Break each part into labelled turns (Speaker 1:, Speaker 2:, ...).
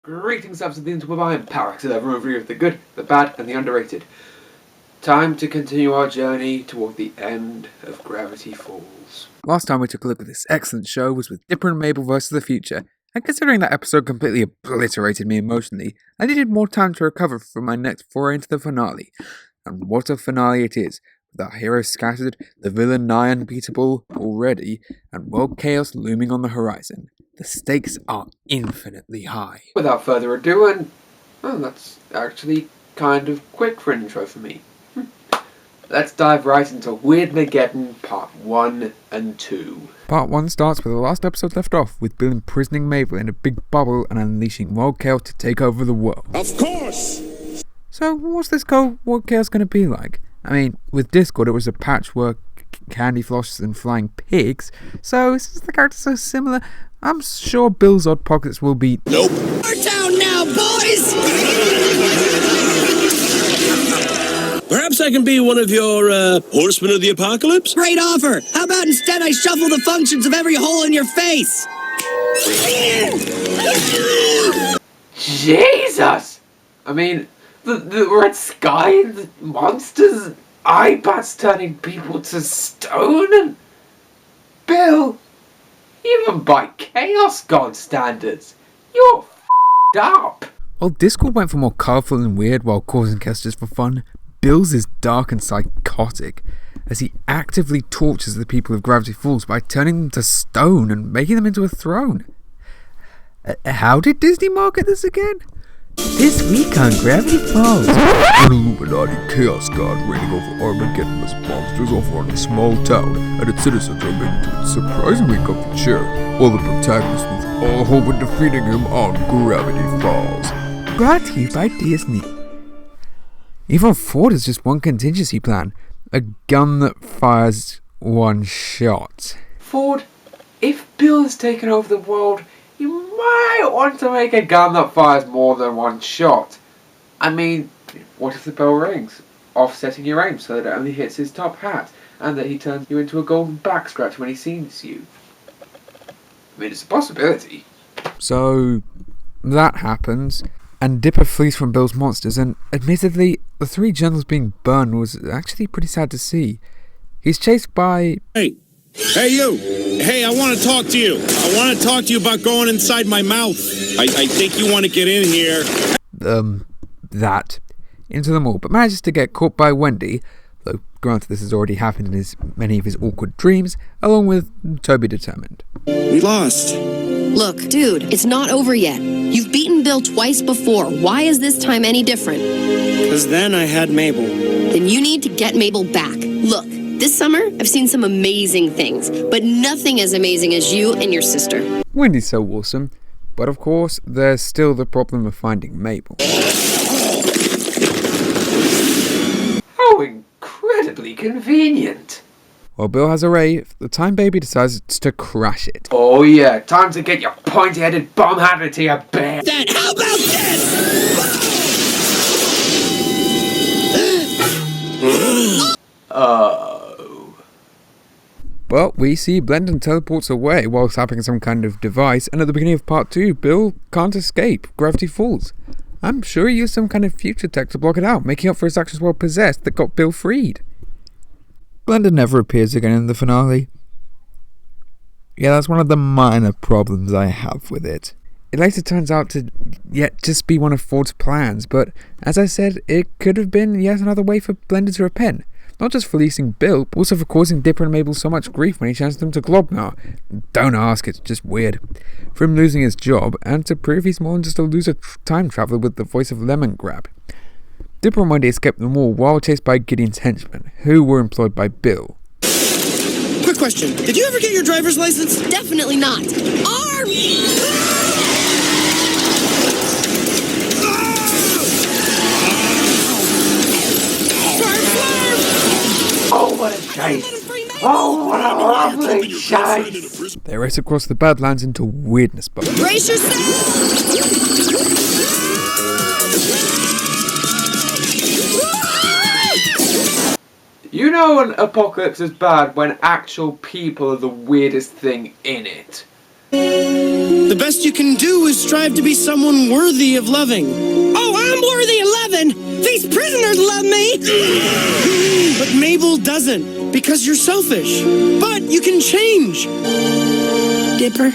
Speaker 1: Greetings, up to the interweb. I am Parax, a review of the good, the bad, and the underrated. Time to continue our journey toward the end of Gravity Falls.
Speaker 2: Last time we took a look at this excellent show was with Dipper and Mabel vs. the Future, and considering that episode completely obliterated me emotionally, I needed more time to recover for my next foray into the finale. And what a finale it is, with our heroes scattered, the villain nigh unbeatable already, and world chaos looming on the horizon. The stakes are infinitely high.
Speaker 1: Without further ado, that's actually kind of quick for an intro for me. Let's dive right into Weirdmageddon Part 1 and 2.
Speaker 2: Part 1 starts where the last episode left off, with Bill imprisoning Mabel in a big bubble and unleashing world chaos to take over the world.
Speaker 3: Of course!
Speaker 2: So what's this world chaos going to be like? I mean, with Discord it was a patchwork, candy floss and flying pigs, so since the characters are so similar, I'm sure Bill's Odd Pockets will be...
Speaker 3: Nope!
Speaker 4: We're down now, boys!
Speaker 3: Perhaps I can be one of your, horsemen of the apocalypse?
Speaker 4: Great offer! How about instead I shuffle the functions of every hole in your face?
Speaker 1: Jesus! I mean, the red sky and the monsters, eye bats turning people to stone, and... Bill, even by Chaos God standards, you're f***ed up!
Speaker 2: While Discord went for more colourful and weird while causing chaos just for fun, Bill's is dark and psychotic, as he actively tortures the people of Gravity Falls by turning them to stone and making them into a throne. How did Disney market this again? This week on Gravity Falls, an illuminati chaos god reigning over Armageddon as monsters overrun a small town, and its citizens are made into its surprisingly comfy chair, while the protagonist lose all hope in defeating him on Gravity Falls. Brought to you by Disney. Even Ford is just one contingency plan. A gun that fires one shot.
Speaker 1: Ford, if Bill has taken over the world, you might want to make a gun that fires more than one shot. I mean, what if the bell rings, offsetting your aim so that it only hits his top hat, and that he turns you into a golden back scratch when he sees you? I mean, it's a possibility.
Speaker 2: So, that happens, and Dipper flees from Bill's monsters, and admittedly, the three journals being burned was actually pretty sad to see. He's chased by...
Speaker 3: Hey you! Hey, I want to talk to you. I want to talk to you about going inside my mouth. I think you want to get in here.
Speaker 2: Into the mall, but manages to get caught by Wendy, though granted this has already happened in many of his awkward dreams, along with Toby Determined.
Speaker 3: We lost.
Speaker 4: Look, dude, it's not over yet. You've beaten Bill twice before. Why is this time any different?
Speaker 3: Because then I had Mabel.
Speaker 4: Then you need to get Mabel back. Look, this summer, I've seen some amazing things, but nothing as amazing as you and your sister.
Speaker 2: Wendy's so awesome, but of course, there's still the problem of finding Mabel.
Speaker 1: How incredibly convenient.
Speaker 2: While Bill has a ray, the Time Baby decides to crash it.
Speaker 1: Oh yeah, time to get your pointy-headed bomb handed to your bed.
Speaker 4: Then how about this?
Speaker 2: Well, we see Blendon teleports away while tapping some kind of device, and at the beginning of part 2, Bill can't escape Gravity Falls. I'm sure he used some kind of future tech to block it out, making up for his actions while possessed that got Bill freed. Blendon never appears again in the finale. Yeah, that's one of the minor problems I have with it. It later turns out to just be one of Ford's plans, but as I said, it could have been yet another way for Blendon to repent. Not just for releasing Bill, but also for causing Dipper and Mabel so much grief when he changed them to Globnar. Don't ask, it's just weird. For him losing his job, and to prove he's more than just a loser time traveler with the voice of Lemongrab. Dipper and Wendy escaped the mall while chased by Gideon's henchmen, who were employed by Bill.
Speaker 4: Quick question, did you ever get your driver's license? Definitely not.
Speaker 1: Oh, what a chase! Oh, what a lovely chase!
Speaker 2: They race across the Badlands into Weirdness Bubble.
Speaker 4: Brace yourself!
Speaker 1: You know an apocalypse is bad when actual people are the weirdest thing in it.
Speaker 5: The best you can do is strive to be someone worthy of loving. Oh, I'm worthy of loving! These prisoners love me! But Mabel doesn't, because you're selfish. But you can change. Dipper,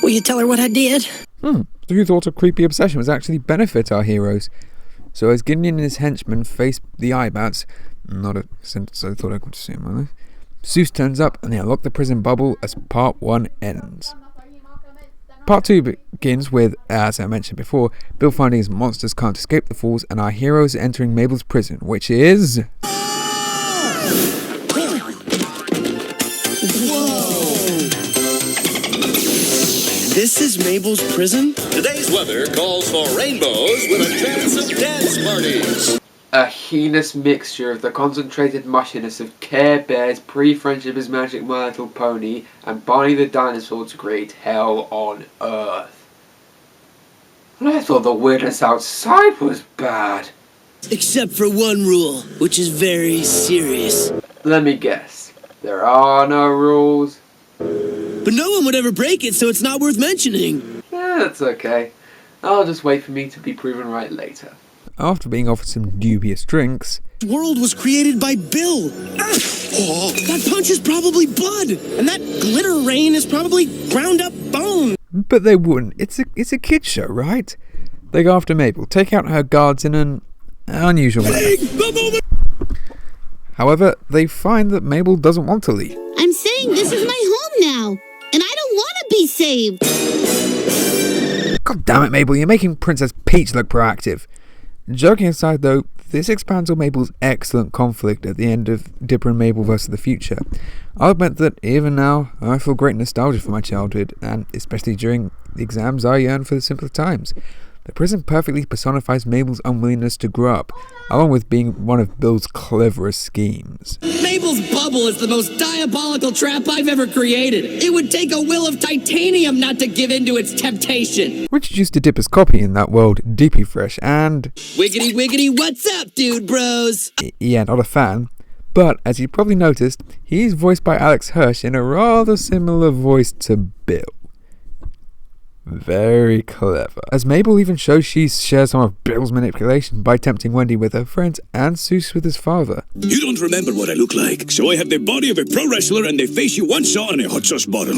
Speaker 5: will you tell her what I did?
Speaker 2: Who thought a creepy obsession was actually benefit our heroes? So as Gideon and his henchmen face the eye bats, not a sentence I thought I could see in my life, Zeus turns up and they unlock the prison bubble as part 1 ends. Part 2 begins with, as I mentioned before, Bill finding his monsters can't escape the falls and our heroes entering Mabel's prison, which is...
Speaker 5: This is Mabel's prison?
Speaker 6: Today's weather calls for rainbows with a chance of dance parties.
Speaker 1: A heinous mixture of the concentrated mushiness of Care Bear's pre-Friendship is Magic My Little Pony and Barney the Dinosaur to create hell on Earth. And I thought the weirdness outside was bad.
Speaker 5: Except for one rule, which is very serious.
Speaker 1: Let me guess. There are no rules.
Speaker 5: But no one would ever break it, so it's not worth mentioning.
Speaker 1: That's okay. I'll just wait for me to be proven right later.
Speaker 2: After being offered some dubious drinks,
Speaker 5: The world was created by Bill. Oh, that punch is probably blood, and that glitter rain is probably ground up bone.
Speaker 2: but they wouldn't. It's a kid show, right? They go after Mabel, take out her guards in an unusual way. However, they find that Mabel doesn't want to leave.
Speaker 7: I'm saying this is my home now, and I don't want to be saved.
Speaker 2: God damn it, Mabel, you're making Princess Peach look proactive. Joking aside though, this expands on Mabel's excellent conflict at the end of Dipper and Mabel vs. the Future. I'll admit that even now, I feel great nostalgia for my childhood, and especially during the exams I yearn for the simpler times. The prison perfectly personifies Mabel's unwillingness to grow up, along with being one of Bill's cleverest schemes.
Speaker 5: Mabel's bubble is the most diabolical trap I've ever created. It would take a will of titanium not to give in to its temptation.
Speaker 2: We're introduced to Dipper's copy in that world, Deepy Fresh, and...
Speaker 5: Wiggity wiggity, what's up, dude bros?
Speaker 2: yeah, not a fan. But, as you probably noticed, he's voiced by Alex Hirsch in a rather similar voice to Bill. Very clever. As Mabel even shows she shares some of Bill's manipulation by tempting Wendy with her friends and Zeus with his father.
Speaker 3: You don't remember what I look like, so I have the body of a pro wrestler and the face you once saw in a hot sauce bottle.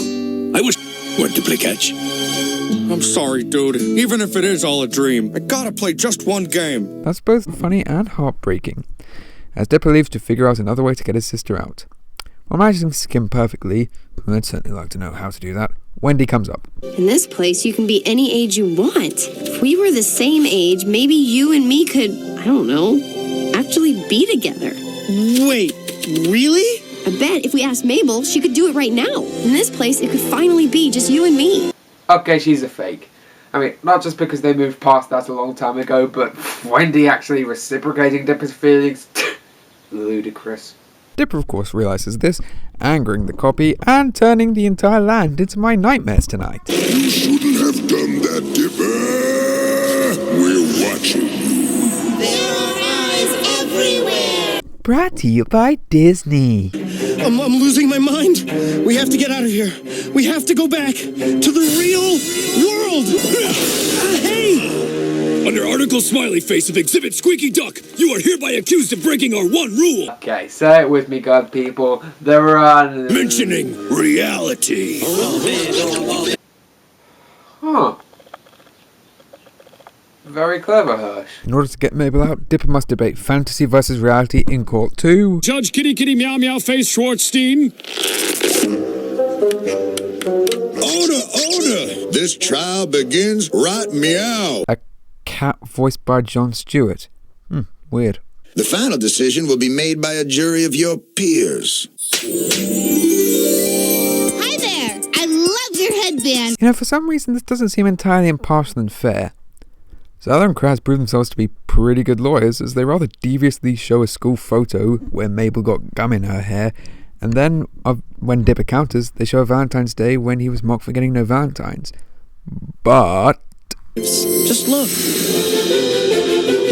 Speaker 3: I wish went to play catch.
Speaker 8: I'm sorry, dude. Even if it is all a dream, I gotta play just one game.
Speaker 2: That's both funny and heartbreaking, as Dipper leaves to figure out another way to get his sister out. While managing to skim perfectly, and I'd certainly like to know how to do that, Wendy comes up.
Speaker 4: In this place, you can be any age you want. If we were the same age, maybe you and me could, I don't know, actually be together.
Speaker 5: Wait, really?
Speaker 4: I bet if we asked Mabel, she could do it right now. In this place, it could finally be just you and me.
Speaker 1: Okay, she's a fake. I mean, not just because they moved past that a long time ago, but Wendy actually reciprocating Dipper's feelings. Ludicrous.
Speaker 2: Dipper, of course, realizes this, angering the copy and turning the entire land into my nightmares tonight.
Speaker 3: You shouldn't have done that, Dipper. We're watching you.
Speaker 7: There are eyes everywhere.
Speaker 2: Brought to you by Disney.
Speaker 5: I'm losing my mind. We have to get out of here. We have to go back to the real world. Hey!
Speaker 3: Under Article Smiley Face of Exhibit Squeaky Duck, you are hereby accused of breaking our one rule.
Speaker 1: Okay, say it with me, God people. There are...
Speaker 3: Mentioning reality.
Speaker 1: Huh. Very clever, Hirsch.
Speaker 2: In order to get Mabel out, Dipper must debate fantasy versus reality in court 2.
Speaker 3: Judge Kitty Kitty Meow Meow Face Schwartzstein. Order! This trial begins right meow.
Speaker 2: A cat voiced by Jon Stewart. Weird.
Speaker 9: The final decision will be made by a jury of your peers.
Speaker 7: Hi there. I love your headband.
Speaker 2: You know, for some reason this doesn't seem entirely impartial and fair. Zeller and Kraz prove themselves to be pretty good lawyers, as they rather deviously show a school photo where Mabel got gum in her hair, and then, when Dipper counters, they show a Valentine's Day when he was mocked for getting no Valentines. But...
Speaker 5: Just look.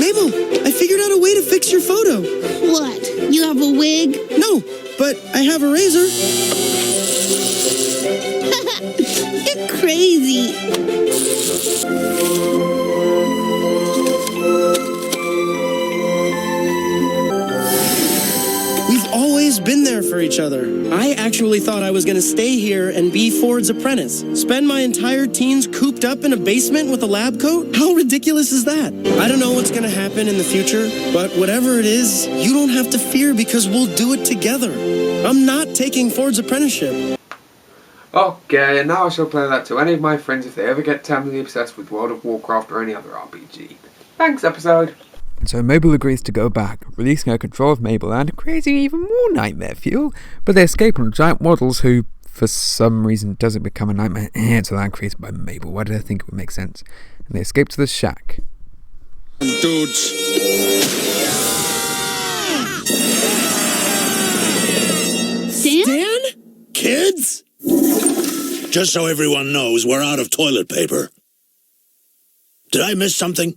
Speaker 5: Mabel, I figured out a way to fix your photo.
Speaker 7: What? You have a wig?
Speaker 5: No, but I have a razor.
Speaker 7: You're crazy.
Speaker 5: We've always been there for each other. I actually thought I was going to stay here and be Ford's apprentice. Spend my entire teens cooped up in a basement with a lab coat? How ridiculous is that? I don't know what's going to happen in the future, but whatever it is, you don't have to fear because we'll do it together. I'm not taking Ford's apprenticeship.
Speaker 1: Okay, and now I shall play that to any of my friends if they ever get terminally obsessed with World of Warcraft or any other RPG. Thanks, episode.
Speaker 2: And so Mabel agrees to go back, releasing her control of Mabel and creating even more nightmare fuel, but they escape on giant waddles who, for some reason, doesn't become a nightmare until that created by Mabel. Why did I think it would make sense? And they escape to the shack.
Speaker 8: Dudes.
Speaker 7: Stan?
Speaker 3: Kids? Just so everyone knows, we're out of toilet paper. Did I miss something?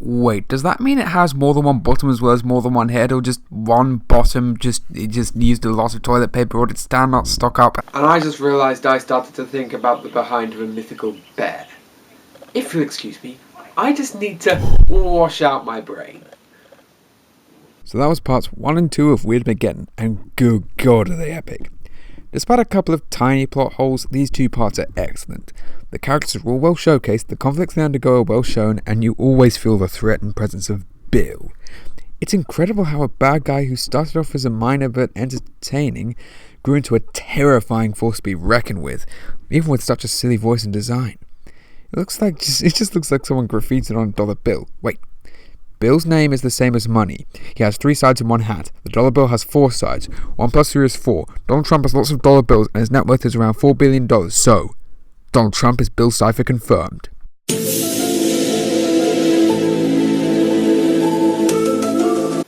Speaker 2: Wait, does that mean it has more than one bottom as well as more than one head, or just one bottom, it just used a lot of toilet paper, or did Stan not stock up?
Speaker 1: And I just realised I started to think about the behind of a mythical bear. If you'll excuse me, I just need to wash out my brain.
Speaker 2: So that was parts 1 and 2 of Weirdmageddon, and good god are they epic. Despite a couple of tiny plot holes, these 2 parts are excellent. The characters are all well showcased, the conflicts they undergo are well shown, and you always feel the threat and presence of Bill. It's incredible how a bad guy who started off as a minor but entertaining grew into a terrifying force to be reckoned with, even with such a silly voice and design. It just looks like someone graffitied on a dollar bill. Wait. Bill's name is the same as money. He has 3 sides in one hat. The dollar bill has 4 sides. 1 plus 3 is 4. Donald Trump has lots of dollar bills and his net worth is around $4 billion. So, Donald Trump is Bill Cipher confirmed.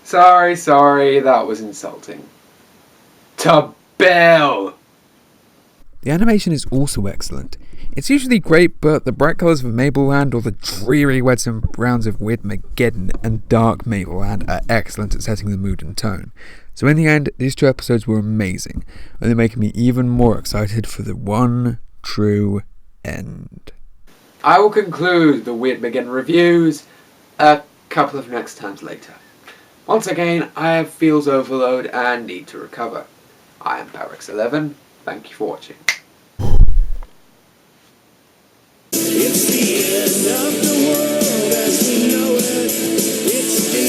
Speaker 1: Sorry, that was insulting. To Bill!
Speaker 2: The animation is also excellent. It's usually great, but the bright colours of Mabelland or the dreary reds and browns of Weirdmageddon and dark Mabelland are excellent at setting the mood and tone. So in the end, these 2 episodes were amazing, and they're making me even more excited for the one true end.
Speaker 1: I will conclude the Weirdmageddon reviews a couple of next times later. Once again, I have feels overload and need to recover. I am Parix11, thank you for watching.
Speaker 5: It's the end of the world as we know it. It's the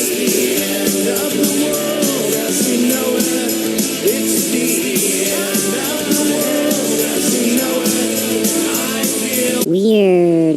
Speaker 5: end of the world as we know it. It's the end of the world as we know it. I feel
Speaker 7: Weird.